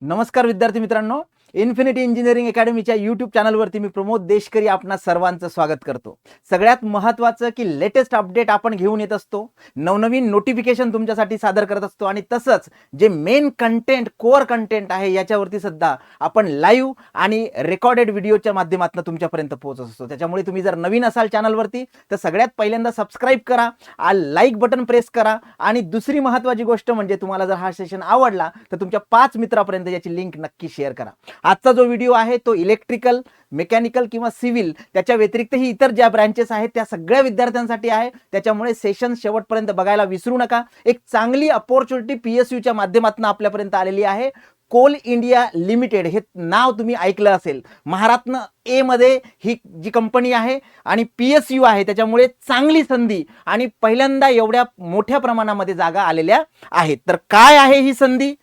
नमस्कार विद्यार्थी मित्रांनो, इन्फिनिटी इंजिनिअरिंग अकॅडमीच्या यूट्यूब चॅनलवरती मी प्रमोद देशकरी आपणा सर्वांचं स्वागत करतो. सगळ्यात महत्त्वाचं की लेटेस्ट अपडेट आपण घेऊन येत असतो, नवनवीन नोटिफिकेशन तुमच्यासाठी सादर करत असतो आणि तसंच जे मेन कंटेंट, कोअर कंटेंट आहे याच्यावरती सुद्धा आपण लाईव्ह आणि रेकॉर्डेड व्हिडिओच्या माध्यमातून तुमच्यापर्यंत पोहोचत असतो. त्याच्यामुळे तुम्ही जर नवीन असाल चॅनलवरती तर सगळ्यात पहिल्यांदा सबस्क्राईब करा, लाईक बटन प्रेस करा आणि दुसरी महत्त्वाची गोष्ट म्हणजे तुम्हाला जर हा सेशन आवडला तर तुमच्या 5 मित्रांपर्यंत याची लिंक नक्की शेअर करा. आजचा जो व्हिडिओ आहे तो इलेक्ट्रिकल, मेकॅनिकल किंवा सिव्हिल त्याच्या व्यतिरिक्तही इतर ज्या ब्रँचेस आहेत त्या सगळ्या विद्यार्थ्यांसाठी आहे. त्याच्यामुळे सेशन शेवटपर्यंत बघायला विसरू नका. एक चांगली अपॉर्च्युनिटी पीएसयूच्या माध्यमातून आपल्यापर्यंत आलेली आहे. कोल इंडिया लिमिटेड हे नाव तुम्ही ऐकलं असेल. महारत्न ए मध्ये ही जी कंपनी आहे आणि पीएसयू आहे, त्याच्यामुळे चांगली संधी आणि पहिल्यांदा एवढ्या मोठ्या प्रमाणामध्ये जागा आलेल्या आहेत. तर काय आहे ही संधी?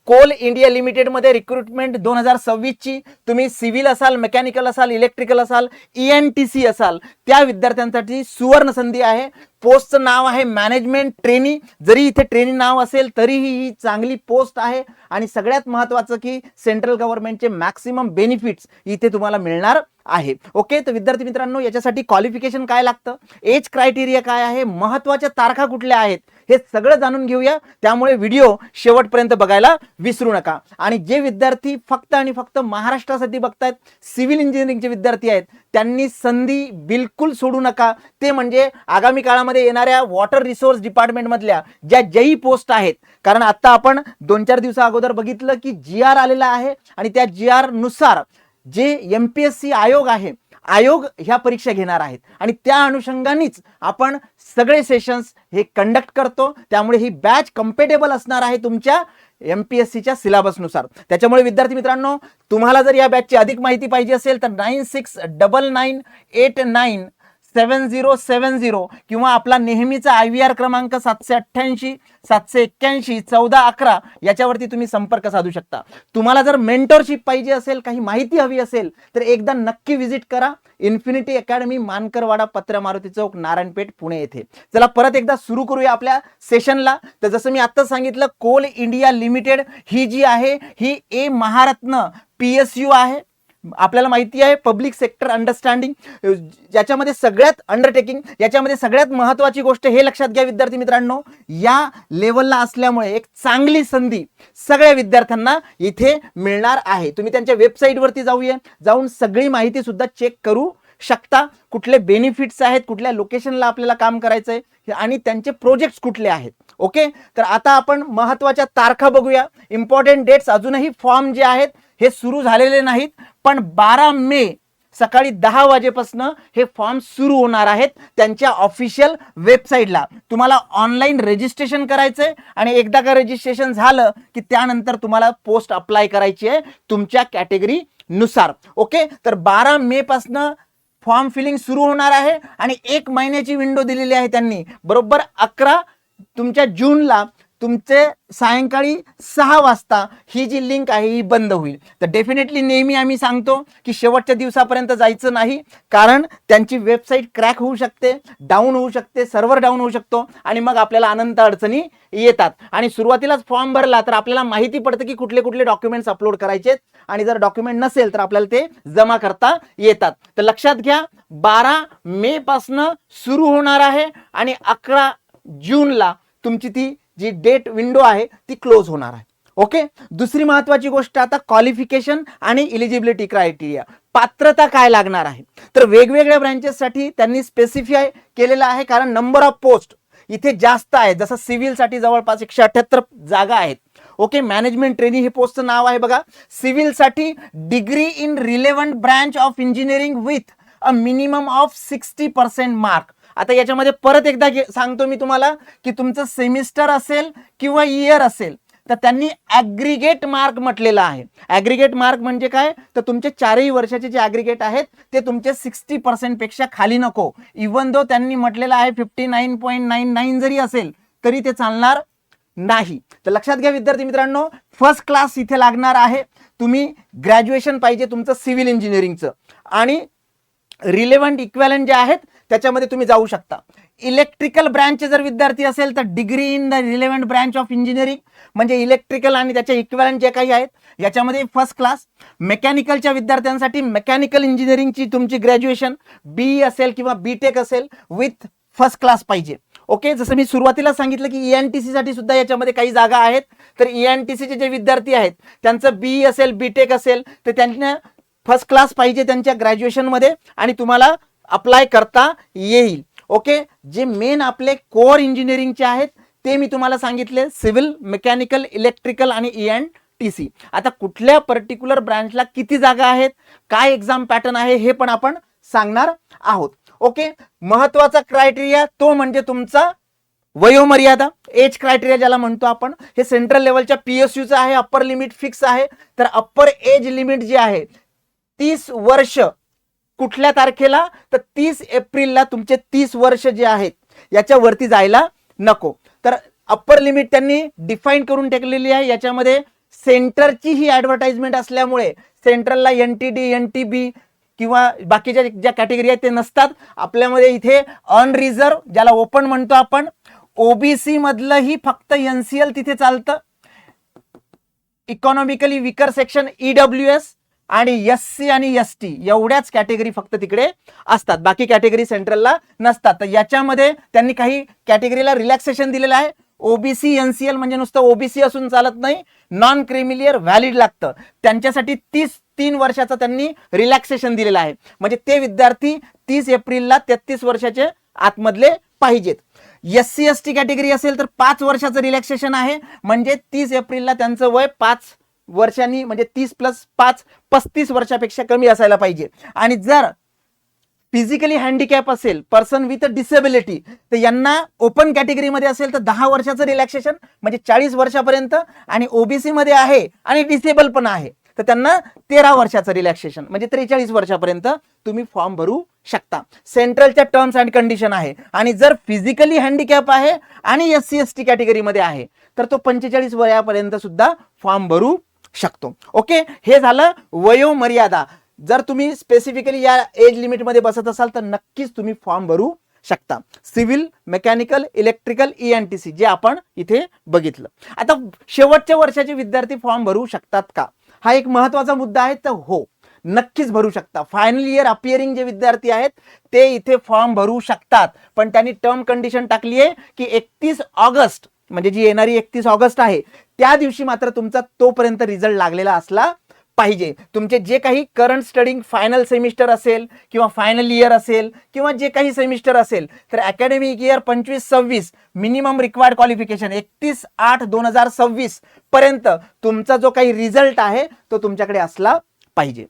कोल इंडिया लिमिटेड मध्ये रिक्रुटमेंट 2026 ची तुम्ही सिव्हिल असाल, मेकॅनिकल असाल, इलेक्ट्रिकल असाल, ENTC असाल त्या विद्यार्थ्यांसाठी सुवर्ण संधी आहे. पोस्टचं नाव आहे मॅनेजमेंट ट्रेनी. जरी इथे ट्रेनी नाव असेल तरीही ही चांगली पोस्ट आहे आणि सगळ्यात महत्त्वाचं की सेंट्रल गव्हर्नमेंटचे मॅक्सिमम बेनिफिट्स इथे तुम्हाला मिळणार आहे. ओके, तर विद्यार्थी मित्रांनो, याच्यासाठी क्वालिफिकेशन काय लागतं, एज क्रायटेरिया काय आहे, महत्त्वाच्या तारखा कुठल्या आहेत, हे सगळं जाणून घेऊया. त्यामुळे व्हिडिओ शेवटपर्यंत बघायला विसरू नका. आणि जे विद्यार्थी फक्त आणि फक्त महाराष्ट्रासाठी बघतायत, सिव्हिल इंजिनिअरिंगचे विद्यार्थी आहेत, त्यांनी संधी बिलकुल सोडू नका. ते म्हणजे आगामी काळामध्ये येणाऱ्या वॉटर रिसोर्स डिपार्टमेंट मधल्या ज्या जेई पोस्ट आहेत. कारण आता आपण 2-4 दिवसा अगोदर बघितलं की GR आलेला आहे आणि त्या GR नुसार जे MPSC आयोग आहे, आयोग ह्या परीक्षा घेणार आहेत आणि त्या अनुषंगानेच आपण सगळे सेशन्स हे कंडक्ट करतो. त्यामुळे ही बॅच कम्पेटेबल असणार आहे तुमच्या MPSCच्या सिलेबसनुसार. त्याच्यामुळे विद्यार्थी मित्रांनो, तुम्हाला जर या बॅचची अधिक माहिती पाहिजे असेल तर 9699897070 किंवा आपला नेहमीचा IVR क्रमांक 788-781-1411 याच्यावरती तुम्ही संपर्क साधू शकता. तुम्हाला जर मेंटरशिप पाहिजे असेल, काही माहिती हवी असेल तर एकदा नक्की व्हिजिट करा इन्फिनिटी अकॅडमी, मानकरवाडा, पत्र मारुती चौक, नारायणपेठ, पुणे येथे. चला परत एकदा सुरू करूया आपल्या सेशनला. तर जसं मी आत्ताच सांगितलं, कोल इंडिया लिमिटेड ही जी आहे ही ए महारत्न PSU आहे. आपल्याला माहिती आहे पब्लिक सेक्टर अंडरस्टँडिंग, ज्याच्यामध्ये सगळ्यात अंडरटेकिंग, याच्यामध्ये सगळ्यात महत्त्वाची गोष्ट हे लक्षात घ्या विद्यार्थी मित्रांनो, या लेवलला असल्यामुळे एक चांगली संधी सगळ्या विद्यार्थ्यांना इथे मिळणार आहे. तुम्ही त्यांच्या वेबसाईटवरती जाऊन सगळी माहिती सुद्धा चेक करू शकता. कुठले बेनिफिट्स आहेत, कुठल्या लोकेशनला आपल्याला काम करायचं आहे आणि त्यांचे प्रोजेक्ट्स कुठले आहेत. ओके, तर आता आपण महत्त्वाच्या तारखा बघूया. इम्पॉर्टंट डेट्स, अजूनही फॉर्म जे आहेत हे सुरू झालेले नाहीत, पण 12 मे सकाळी 10 वाजेपासून हे फॉर्म सुरू होणार आहेत त्यांच्या ऑफिशियल वेबसाईटला. तुम्हाला ऑनलाईन रजिस्ट्रेशन करायचंय आणि एकदा का रजिस्ट्रेशन झालं की त्यानंतर तुम्हाला पोस्ट अप्लाय करायची आहे तुमच्या कॅटेगरी नुसार. ओके, तर 12 मे पासून फॉर्म फिलिंग सुरू होणार आहे आणि 1 महिन्याची विंडो दिलेली आहे त्यांनी. बरोबर 11 तुमच्या जूनला तुमचे सायंकाळी 6 वाजता ही जी लिंक आहे ही बंद होईल. तर डेफिनेटली नेहमी आम्ही सांगतो की शेवटच्या दिवसापर्यंत जायचं नाही, कारण त्यांची वेबसाईट क्रॅक होऊ शकते, डाऊन होऊ शकते, सर्व्हर डाऊन होऊ शकतो आणि मग आपल्याला अनंत अडचणी येतात. आणि सुरुवातीलाच फॉर्म भरला तर आपल्याला माहिती पडतं की कुठले कुठले डॉक्युमेंट्स अपलोड करायचे आणि जर डॉक्युमेंट नसेल तर आपल्याला ते जमा करता येतात. तर लक्षात घ्या, 12 मे पासून सुरू होणार आहे आणि 11 जूनला तुमची ती जी डेट विंडो आहे ती क्लोज होणार आहे. ओके, दुसरी महत्वाची गोष्ट आता क्वालिफिकेशन आणि इलिजिबिलिटी क्रायटेरिया, पात्रता काय लागणार आहे. तर वेगवेगळ्या ब्रँचेससाठी त्यांनी स्पेसिफाय केलेलं आहे, कारण नंबर ऑफ पोस्ट इथे जास्त आहे. जसं सिव्हिलसाठी जवळपास 178 जागा आहेत. ओके, मॅनेजमेंट ट्रेनी हे पोस्टचं नाव आहे बघा. सिव्हिलसाठी degree in relevant branch of engineering with a minimum of 60% mark. आता याच्यामध्ये परत एकदा सांगतो मी तुम्हाला की तुमचं सेमिस्टर असेल किंवा इयर असेल तर त्यांनी ॲग्रिगेट मार्क म्हटलेलं आहे. ॲग्रिगेट मार्क म्हणजे काय, तर तुमचे 4ही वर्षाचे जे ॲग्रिगेट आहेत ते तुमचे 60% पेक्षा खाली नको. इवन दो त्यांनी म्हटलेलं आहे 59.99 जरी असेल तरी ते चालणार नाही. तर लक्षात घ्या विद्यार्थी मित्रांनो, फर्स्ट क्लास इथे लागणार आहे. तुम्ही ग्रॅज्युएशन पाहिजे तुमचं सिव्हिल इंजिनिअरिंगचं आणि रिलेव्हंट इक्वॅलंट जे आहेत त्याच्यामध्ये तुम्ही जाऊ शकता. इलेक्ट्रिकल ब्रँचचे जर विद्यार्थी असेल तर degree in the relevant branch of engineering, म्हणजे इलेक्ट्रिकल आणि त्याच्या इक्विव्हॅलंट जे काही आहेत याच्यामध्ये फर्स्ट क्लास. मेकॅनिकलच्या विद्यार्थ्यांसाठी मेकॅनिकल इंजिनिअरिंगची तुमची ग्रॅज्युएशन बीई असेल किंवा बीटेक असेल विथ फर्स्ट क्लास पाहिजे. ओके, जसं मी सुरुवातीला सांगितलं की ENTC साठी सुद्धा याच्यामध्ये काही जागा आहेत. तर ENTC चे जे विद्यार्थी आहेत त्यांचं बीई असेल बीटेक असेल तर त्यांना फर्स्ट क्लास पाहिजे त्यांच्या ग्रॅज्युएशनमध्ये आणि तुम्हाला अप्लाय करता येईल. ओके, जे मेन आपले कोअर इंजिनिअरिंगचे आहेत ते मी तुम्हाला सांगितले, सिव्हिल, मेकॅनिकल, इलेक्ट्रिकल आणि ENTC. आता कुठल्या पर्टिक्युलर ब्रँचला किती जागा आहेत, काय एक्झाम पॅटर्न आहे हे पण आपण सांगणार आहोत. ओके, महत्वाचा क्रायटेरिया तो म्हणजे तुमचा वयोमर्यादा, एज क्रायटेरिया ज्याला म्हणतो आपण. हे सेंट्रल लेवलच्या PSUचं आहे, अप्पर लिमिट फिक्स आहे. तर अप्पर एज लिमिट जी आहे 30 वर्ष. कुठल्या तारखेला, तर 30 एप्रिलला तुमचे 30 वर्ष जे आहेत याच्यावरती जायला नको. तर अप्पर लिमिट त्यांनी डिफाईन करून टाकलेली आहे. याच्यामध्ये सेंटरची ही ऍडव्हर्टाइजमेंट असल्यामुळे सेंट्रलला NTD, NTB किंवा बाकीच्या ज्या कॅटेगरी आहेत ते नसतात. आपल्यामध्ये इथे अनरिझर्व ज्याला ओपन म्हणतो आपण, OBC मधलंही फक्त NCL तिथे चालतं. इकॉनॉमिकली विकर सेक्शन EWS आणि SC आणि ST एवढ्याच कॅटेगरी फक्त तिकडे असतात, बाकी कॅटेगरी सेंट्रलला नसतात. तर याच्यामध्ये त्यांनी काही कॅटेगरीला रिलॅक्सेशन दिलेलं आहे. OBC NCL म्हणजे नुसतं OBC असून चालत नाही, नॉन क्रिमिलियर व्हॅलिड लागतं. त्यांच्यासाठी 3 वर्षाचा त्यांनी रिलॅक्सेशन दिलेलं आहे. म्हणजे ते विद्यार्थी 30 एप्रिलला 33 वर्षाचे आतमधले पाहिजेत. SC ST कॅटेगरी असेल तर 5 वर्षाचं रिलॅक्सेशन आहे. म्हणजे 30 एप्रिलला त्यांचं वय 5 वर्षांनी म्हणजे 30 + 5 35 वर्षापेक्षा कमी असायला पाहिजे. आणि जर फिजिकली हँडिकॅप असेल, पर्सन विथ डिसेबिलिटी, तर यांना ओपन कॅटेगरीमध्ये असेल तर 10 वर्षाचं रिलॅक्सेशन म्हणजे 40 वर्षापर्यंत. आणि OBC मध्ये आहे आणि डिसेबल पण आहे तर त्यांना 13 वर्षाचं रिलॅक्सेशन म्हणजे 43 वर्षापर्यंत तुम्ही फॉर्म भरू शकता. सेंट्रलच्या टर्म्स अँड कंडिशन आहे. आणि जर फिजिकली हँडिकॅप आहे आणि SC ST कॅटेगरीमध्ये आहे तर तो 45 वयापर्यंत सुद्धा फॉर्म भरू शकतो. ओके, हे झालं वयोमर्यादा. जर तुम्ही स्पेसिफिकली या एज लिमिटमध्ये बसत असाल तर नक्कीच तुम्ही फॉर्म भरू शकता. सिव्हिल, मेकॅनिकल, इलेक्ट्रिकल, ENTC जे आपण इथे बघितलं. आता शेवटच्या वर्षाचे विद्यार्थी फॉर्म भरू शकतात का, हा एक महत्वाचा मुद्दा आहे. तर हो, नक्कीच भरू शकता. फायनल इयर अपियरिंग जे विद्यार्थी आहेत ते इथे फॉर्म भरू शकतात. पण त्यांनी टर्म कंडिशन टाकली आहे की 31 ऑगस्ट म्हणजे जी येणारी 31 ऑगस्ट आहे त्या दिवशी मात्र तुमचा तोपर्यंत रिझल्ट लागलेला असला पाहिजे. तुमचे जे काही करंट स्टडिंग फायनल सेमिस्टर असेल किंवा फायनल इयर असेल किंवा जे काही सेमिस्टर असेल तर academic year 25-26 minimum required qualification 31/8/2026 पर्यंत तुमचा जो काही रिझल्ट आहे तो तुमच्याकडे असला पाहिजे.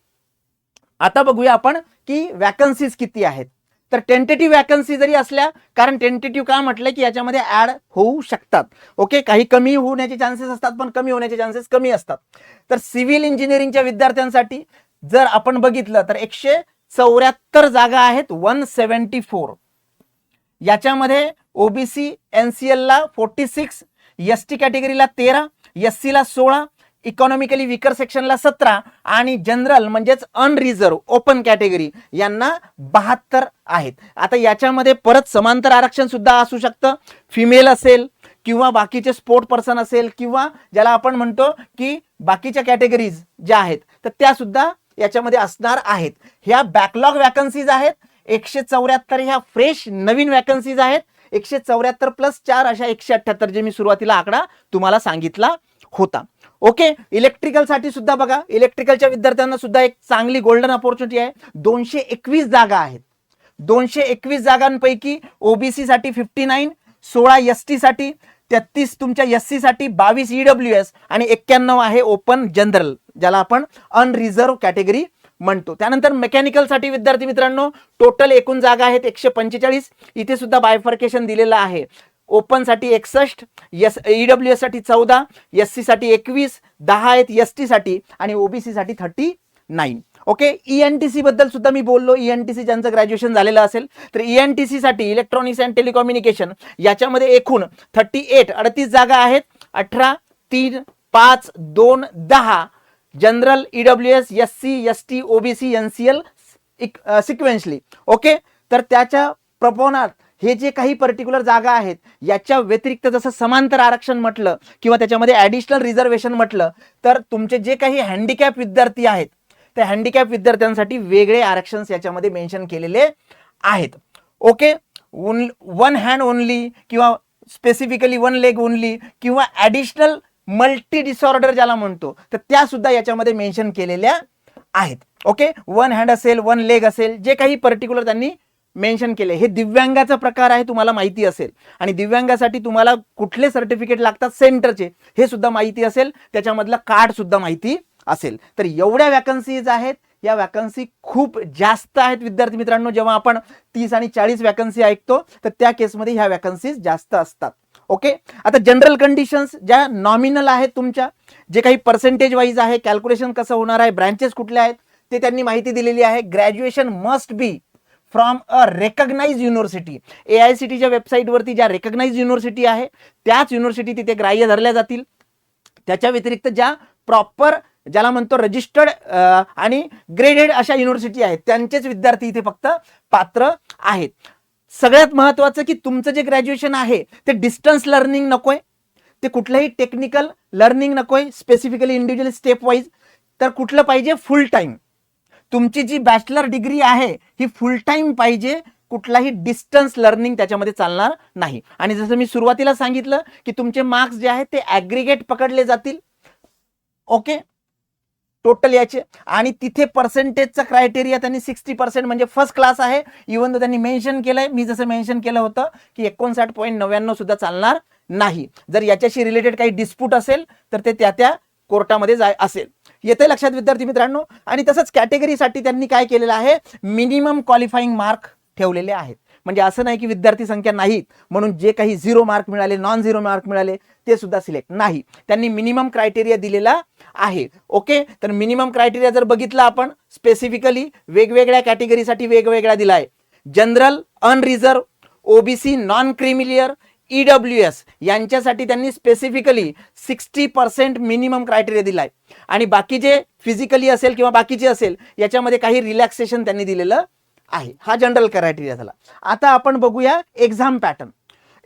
आता बघूया आपण की वॅकन्सीज किती आहेत. तर टेंटेटिव्ह वॅकन्सी जरी असल्या, कारण टेंटेटिव्ह का म्हटलं की याच्यामध्ये ऍड होऊ शकतात. ओके, काही कमी होण्याचे चान्सेस असतात पण कमी होण्याचे चान्सेस कमी असतात. तर सिव्हिल इंजिनिअरिंगच्या विद्यार्थ्यांसाठी जर आपण बघितलं तर 174 जागा आहेत, 174. याच्यामध्ये OBC NCL ला 46, ST कॅटेगरीला 13, SC ला 16, इकॉनॉमिकली विकर सेक्शनला 17 आणि जनरल म्हणजेच अनरिझर्व ओपन कॅटेगरी यांना 72 आहेत. आता याच्यामध्ये परत समांतर आरक्षण सुद्धा असू शकतं. फिमेल असेल किंवा बाकीचे स्पोर्ट पर्सन असेल किंवा ज्याला आपण म्हणतो की बाकीच्या कॅटेगरीज ज्या आहेत तर त्या सुद्धा याच्यामध्ये असणार आहेत. ह्या बॅकलॉग वॅकन्सीज आहेत. 174 ह्या फ्रेश नवीन वॅकन्सीज आहेत. 174 + 4 अशा 178 जे मी सुरुवातीला आकडा तुम्हाला सांगितला होता. ओके, इलेक्ट्रिकल साठी सुद्धा बघा, इलेक्ट्रिकलच्या विद्यार्थ्यांना सुद्धा एक चांगली गोल्डन अपॉर्च्युनिटी आहे. 221 जागा आहेत. 221 जागांपैकी OBC साठी 59, 16 ST साठी, 33 तुमच्या SC साठी, 22 EWS आणि 91 आहे ओपन जनरल ज्याला आपण अनरिझर्व कॅटेगरी म्हणतो. त्यानंतर मेकॅनिकल साठी विद्यार्थी मित्रांनो टोटल एकूण जागा आहेत 145. इथे सुद्धा बायफर्केशन दिलेलं आहे. ओपन साठी 61, EWS साठी 14, SC साठी 21, 10 आहेत ST साठी आणि OBC साठी 39. ओके, ENTC बद्दल सुद्धा मी बोललो. ENTC ज्यांचं ग्रॅज्युएशन झालेलं असेल तर ENTC साठी इलेक्ट्रॉनिक्स अँड टेलिकम्युनिकेशन याच्यामध्ये एकूण 38 जागा आहेत. 18, 3, 5, 2, 10 general, EWS, SC, ST, OBC, NCL sequentially. Okay, तर त्याच्या प्रपोनात हे जे काही पर्टिक्युलर जागा आहेत याच्या व्यतिरिक्त जसं समांतर आरक्षण म्हटलं किंवा त्याच्यामध्ये ॲडिशनल रिझर्वेशन म्हटलं तर तुमचे जे काही हँडिकॅप विद्यार्थी आहेत त्या हँडिकॅप विद्यार्थ्यांसाठी वेगळे आरक्षण याच्यामध्ये मेन्शन केलेले आहेत. ओके, वन हँड ओनली किंवा स्पेसिफिकली वन लेग ओनली किंवा ॲडिशनल मल्टी डिसऑर्डर ज्याला म्हणतो तर त्या सुद्धा याच्यामध्ये मेन्शन केलेल्या आहेत. ओके, वन हँड असेल, वन लेग असेल, जे काही पर्टिक्युलर त्यांनी मेन्शन केले. हे दिव्यांगाचा प्रकार आहे, तुम्हाला माहिती असेल. आणि दिव्यांगासाठी तुम्हाला कुठले सर्टिफिकेट लागतात सेंटरचे हे सुद्धा माहिती असेल, त्याच्यामधलं कार्ड सुद्धा माहिती असेल. तर एवढ्या वॅकन्सीज आहेत. या वॅकन्सी खूप जास्त आहेत विद्यार्थी मित्रांनो. जेव्हा आपण 30 आणि 40 वॅकन्सी ऐकतो तर त्या केसमध्ये ह्या वॅकन्सीज जास्त असतात. ओके, आता जनरल कंडिशन्स ज्या नॉमिनल आहेत तुमच्या, जे काही पर्सेंटेज वाईज आहे, कॅल्क्युलेशन कसं होणार आहे, ब्रँचेस कुठल्या आहेत ते त्यांनी माहिती दिलेली आहे. Graduation must be from a recognize university. AICTच्या वेबसाईटवरती ज्या रेकग्नाइज युनिव्हर्सिटी आहे त्याच युनिव्हर्सिटी तिथे ग्राह्य धरल्या जातील. त्याच्या व्यतिरिक्त ज्या प्रॉपर ज्याला म्हणतो रजिस्टर्ड आणि ग्रेडेड अशा युनिव्हर्सिटी आहेत त्यांचेच विद्यार्थी इथे फक्त पात्र आहेत. सगळ्यात महत्वाचं की तुमचं जे ग्रॅज्युएशन आहे ते डिस्टन्स लर्निंग नकोय, ते कुठलंही टेक्निकल लर्निंग नकोय, स्पेसिफिकली इंडिव्हिज्युअल स्टेप वाईज, तर कुठलं पाहिजे फुल टाइम. तुमची जी बॅचलर डिग्री आहे ही फुल टाइम पाहिजे, कुठलाही डिस्टन्स लर्निंग त्याच्यामध्ये चालणार नाही. आणि जसं मी सुरुवातीला सांगितलं की तुमचे मार्क्स जे आहेत ते ॲग्रिगेट पकडले जातील. ओके, टोटल याचे. आणि तिथे पर्सेंटेजचा क्रायटेरिया त्यांनी 60% म्हणजे फर्स्ट क्लास आहे. इव्हन तो त्यांनी मेन्शन केलंय, मी जसं मेन्शन केलं होतं की 59.99 सुद्धा चालणार नाही. जर याच्याशी रिलेटेड काही डिस्प्यूट असेल तर ते त्या कोर्टामध्ये असेल. येते लक्षात विद्यार्थी मित्रांनो. आणि तसंच कॅटेगरीसाठी त्यांनी काय केलेलं आहे, मिनिमम क्वालिफाईंग मार्क ठेवलेले आहेत. म्हणजे असं नाही की विद्यार्थी संख्या नाहीत म्हणून जे काही 0 मार्क मिळाले, नॉन 0 मार्क मिळाले ते सुद्धा सिलेक्ट नाही. त्यांनी मिनिमम क्रायटेरिया दिलेला आहे. ओके, तर मिनिमम क्रायटेरिया जर बघितला आपण स्पेसिफिकली वेगवेगळ्या कॅटेगरीसाठी वेगवेगळा दिलाय. General, unreserved, OBC, non creamy layer, EWS यांच्यासाठी त्यांनी स्पेसिफिकली 60% मिनिमम क्रायटेरिया दिलाय. आणि बाकी जे फिजिकली असेल किंवा बाकीचे असेल याच्यामध्ये काही रिलॅक्सेशन त्यांनी दिलेलं आहे. हा जनरल क्रायटेरिया झाला. आता आपण बघूया एक्झाम पॅटर्न.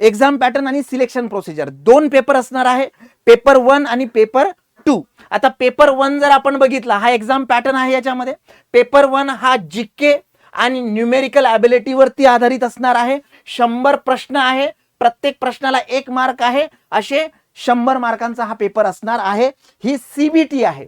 एक्झाम पॅटर्न आणि सिलेक्शन प्रोसिजर 2 पेपर असणार आहे, पेपर 1 आणि पेपर 2. आता पेपर 1 जर आपण बघितला, हा एक्झाम पॅटर्न आहे. याच्यामध्ये पेपर 1 हा GK आणि न्यूमेरिकल ॲबिलिटी वरती आधारित असणार आहे. 100 प्रश्न आहे, प्रत्येक प्रश्नाला 1 मार्क आहे, असे 100 मार्कांचा हा पेपर असणार आहे. ही CBT आहे,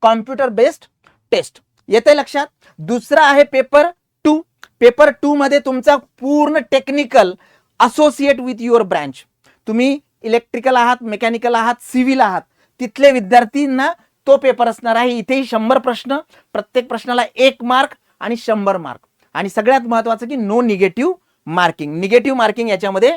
कॉम्प्युटर बेस्ड टेस्ट. येते लक्षात. दुसरा आहे पेपर 2. पेपर 2 मध्ये तुमचा पूर्ण technical associate with your branch. तुम्ही इलेक्ट्रिकल आहात, मेकॅनिकल आहात, सिव्हिल आहात, तिथले विद्यार्थ्यांना तो पेपर असणार आहे. इथेही 100 प्रश्न, प्रत्येक प्रश्नाला 1 मार्क आणि 100 मार्क. आणि सगळ्यात महत्वाचं की no negative marking. Negative marking याच्यामध्ये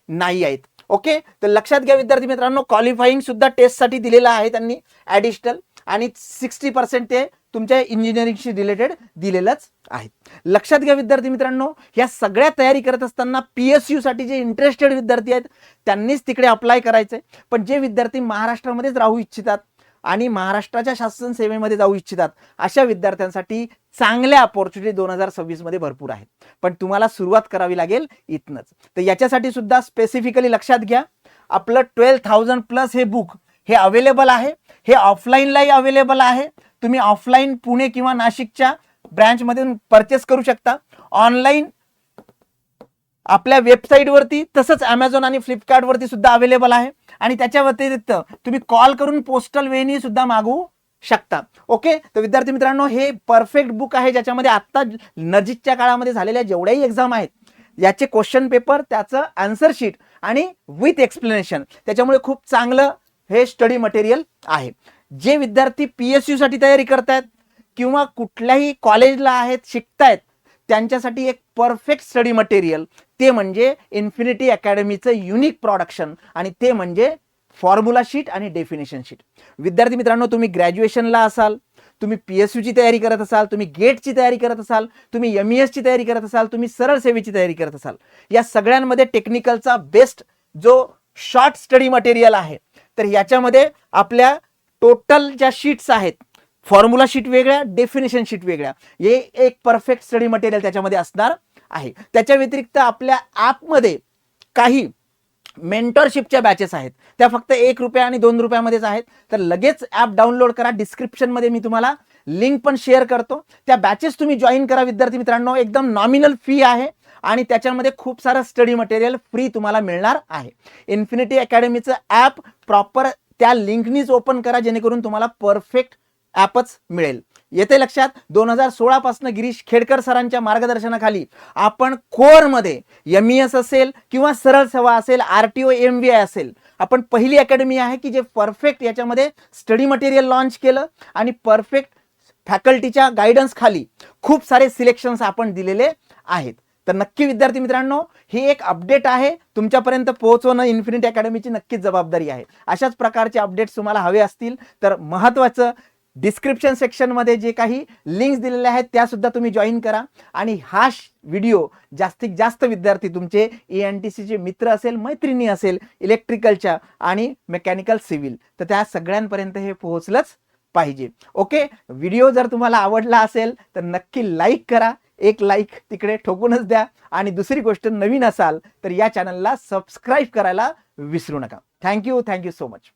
नाही आहेत. ओके, तर लक्षात घ्या विद्यार्थी मित्रांनो. क्वालिफाईंग सुद्धा टेस्टसाठी दिलेला आहे त्यांनी ॲडिशनल. आणि 60% ते तुमच्या इंजिनिअरिंगशी रिलेटेड दिलेलंच आहे. लक्षात घ्या विद्यार्थी मित्रांनो, या सगळ्या तयारी करत असताना PSU साठी जे इंटरेस्टेड विद्यार्थी आहेत त्यांनीच तिकडे अप्लाय करायचंय. पण जे विद्यार्थी महाराष्ट्रामध्येच राहू इच्छितात आणि महाराष्ट्राच्या शासन सेवेमध्ये जाऊ इच्छितात अशा विद्यार्थ्यांसाठी चांगल्या अपॉर्च्युनिटी 2026 मध्ये भरपूर आहेत. पण तुम्हाला सुरुवात करावी लागेल इथनच. तर याच्यासाठी सुद्धा स्पेसिफिकली लक्षात घ्या, आपलं 12,000 प्लस हे बुक हे अवेलेबल आहे. हे ऑफलाईनलाही अवेलेबल आहे. तुम्ही ऑफलाईन पुणे किंवा नाशिकच्या ब्रँच मधून परचेस करू शकता. ऑनलाईन आपल्या वेबसाईटवरती, तसंच Amazon आणि फ्लिपकार्ट वरती सुद्धा अवेलेबल आहे. आणि त्याच्या व्यतिरिक्त तुम्ही कॉल करून पोस्टल वेनी सुद्धा मागवू शकता. ओके, तर विद्यार्थी मित्रांनो, हे परफेक्ट बुक आहे ज्याच्यामध्ये आता नजीकच्या काळामध्ये झालेल्या जेवढ्याही एक्झाम आहेत याचे क्वेश्चन पेपर, त्याचं आन्सर शीट आणि विथ एक्सप्लेनेशन, त्याच्यामुळे खूप चांगलं हे स्टडी मटेरियल आहे. जे विद्यार्थी PSU साठी तयारी करतायत किंवा कुठल्याही कॉलेजला आहेत, शिकतायत, त्यांच्यासाठी एक परफेक्ट स्टडी मटेरियल ते म्हणजे इन्फिनिटी अकॅडमीचं युनिक प्रोडक्शन, आणि ते म्हणजे फॉर्म्युला शीट आणि डेफिनेशन शीट. विद्यार्थी मित्रांनो, तुम्ही ग्रॅज्युएशनला असाल, तुम्ही PSU ची तयारी करत असाल, तुम्ही गेटची तयारी करत असाल, तुम्ही MES ची तयारी करत असाल, तुम्ही सरळ सेवेची तयारी करत असाल, या सगळ्यांमध्ये टेक्निकलचा बेस्ट जो शॉर्ट स्टडी मटेरियल आहे. तर याच्यामध्ये आपल्या टोटल ज्या शीट्स आहेत फॉर्म्युला शीट वेगळ्या, डेफिनेशन शीट वेगळ्या, हे एक परफेक्ट स्टडी मटेरियल त्याच्यामध्ये असणार आहे. त्याच्या व्यतिरिक्त आपल्या ॲपमध्ये काही मेंटरशिपच्या बॅचेस आहेत, त्या फक्त ₹1 आणि ₹2मध्येच आहेत. तर लगेच ॲप डाउनलोड करा. डिस्क्रिप्शनमध्ये मी तुम्हाला लिंक पण शेअर करतो. त्या बॅचेस तुम्ही जॉईन करा विद्यार्थी मित्रांनो. एकदम नॉमिनल फी आहे आणि त्याच्यामध्ये खूप सारं स्टडी मटेरियल फ्री तुम्हाला मिळणार आहे. इन्फिनिटी अकॅडमीचं ॲप प्रॉपर त्या लिंकनीच ओपन करा, जेणेकरून तुम्हाला परफेक्ट ॲपच मिळेल. येते लक्षात. 2016 पासून गिरीश खेडकर सरांच्या मार्गदर्शनाखाली आपण कोरमध्ये MES असेल किंवा सरळ सेवा असेल, RTO MVI असेल, आपण पहिली अकॅडमी आहे की जे परफेक्ट याच्यामध्ये स्टडी मटेरियल लॉन्च केलं आणि परफेक्ट फॅकल्टीच्या गायडन्स खाली खूप सारे सिलेक्शन्स आपण दिलेले आहेत. तर नक्की विद्यार्थी मित्रांनो, ही एक अपडेट आहे, तुमच्यापर्यंत पोहोचवणं इन्फिनिटी अकॅडमीची नक्कीच जबाबदारी आहे. अशाच प्रकारचे अपडेट्स तुम्हाला हवे असतील तर महत्त्वाचं डिस्क्रिप्शन सेक्शनमध्ये जे काही लिंक्स दिलेले आहेत त्या सुद्धा तुम्ही जॉईन करा आणि हा व्हिडिओ जास्तीत जास्त विद्यार्थी तुमचे ENTCचे मित्र असेल, मैत्रिणी असेल, इलेक्ट्रिकलच्या आणि मेकॅनिकल सिव्हिल, तर त्या सगळ्यांपर्यंत हे पोहोचलंच पाहिजे. ओके, व्हिडिओ जर तुम्हाला आवडला असेल तर नक्की लाईक करा. एक लाईक तिकडे ठोकूनच द्या आणि दुसरी गोष्ट, नवीन असाल तर या चॅनलला सबस्क्राईब करायला विसरू नका. Thank you so much.